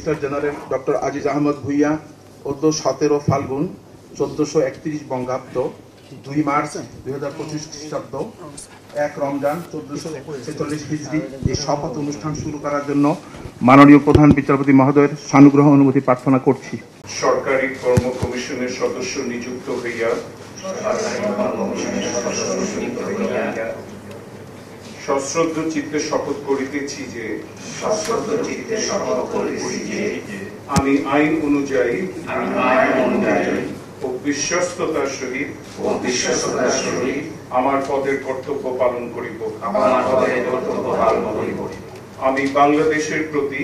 Registrar general doctor Aziz Ahmed Bhuiya 17 Falgun 1431 বঙ্গাব্দ 2 March 2025 খ্রিস্টাব্দ 1 রমজান 1446 হিজরি এই শপথ অনুষ্ঠান শুরু করার জন্য মাননীয় প্রধান বিচারপতি মহোদয়ের সানুগ্রহ অনুমতি প্রার্থনা করছি। সরকারি কর্ম কমিশনের সদস্য নিযুক্ত হইয়া সশ্রদ্ধ চিত্তে শপথ করিতেছি যে আমি আইন অনুযায়ী ও বিশ্বস্ততার সহিত আমার পদের কর্তব্য পালন করিব। আমি বাংলাদেশের প্রতি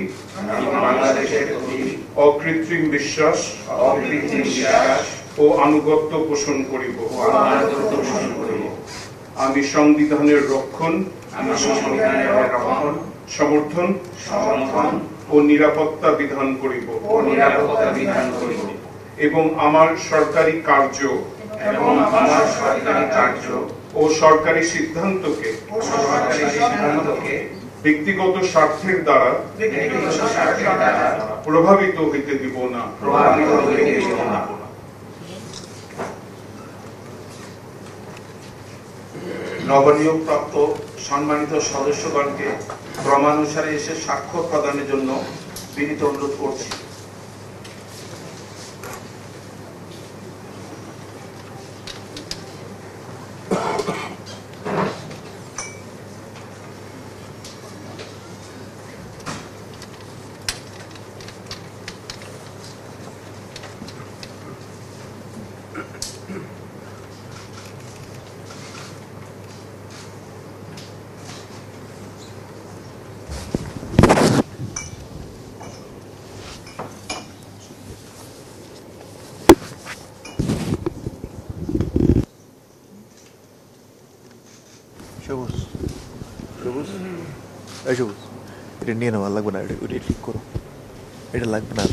অকৃত্রিম বিশ্বাস ও আনুগত্য পোষণ করিব। আমি সংবিধানের রক্ষণ, সমর্থন ও নিরাপত্তা বিধান করিব এবং আমার সরকারি কার্য ও সরকারি সিদ্ধান্তকে ব্যক্তিগত স্বার্থের দ্বারা প্রভাবিত হইতে দিব না। নবনিয়োগ প্রাপ্ত সম্মানিত সদস্যগণকে ক্রমানুসারে এসে স্বাক্ষর প্রদানের জন্য বিনীত অনুরোধ করছি। সবুজ সবুজ এই সবুজ এটা নিয়ে নেওয়া লাগবে না, এটা ঠিক করো, এটা লাগবে না।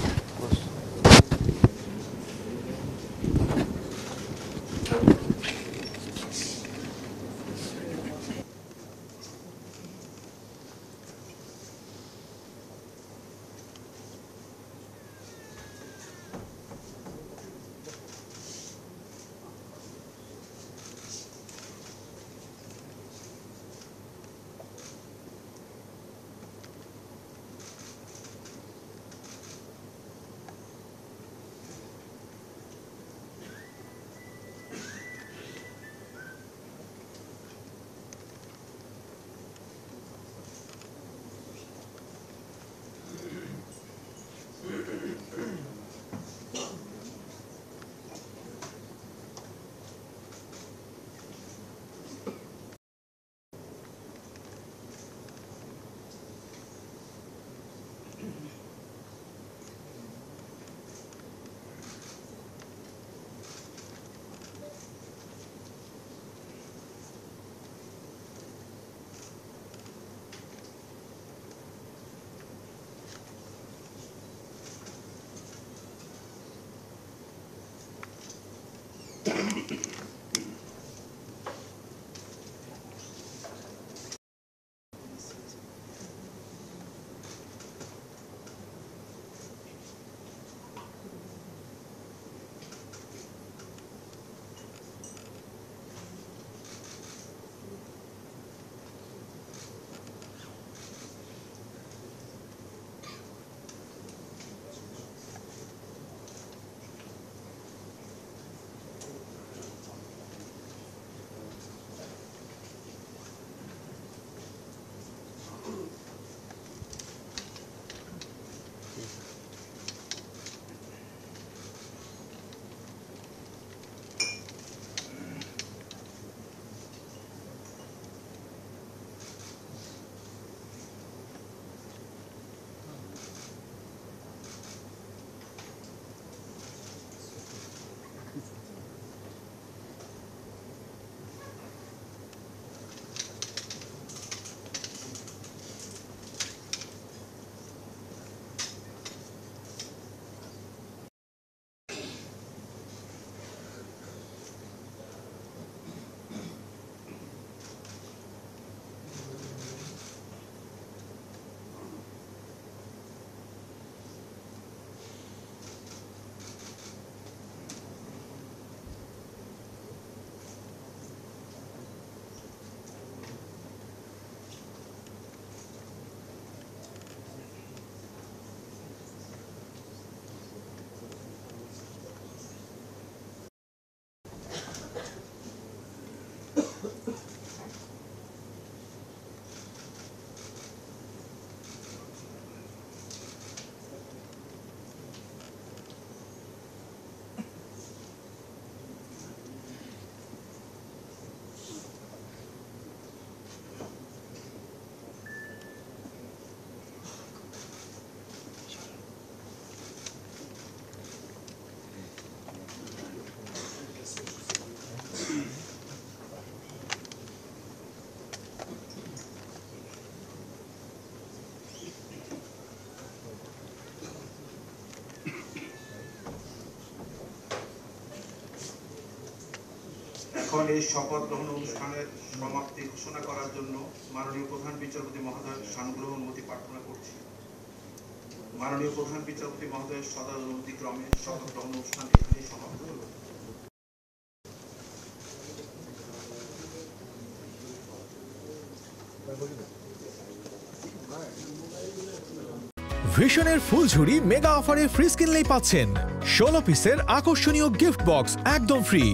এখন এই শপথ গ্রহণ অনুষ্ঠানের সমাপ্তি ঘোষণা করার জন্য মাননীয় প্রধান বিচারপতি মহোদয়ের সানুগ্রহ অনুমতি প্রার্থনা করছি। মাননীয় প্রধান বিচারপতি মহোদয়ের সদয় অনুমতিক্রমে শপথ গ্রহণ অনুষ্ঠান এখানেই সমাপ্ত হল। ভিশনের ফুলঝুরি মেগা অফারে ফ্রিজ কিনলেই পাচ্ছেন 16 পিসের আকর্ষণীয় গিফট বক্স একদম ফ্রি।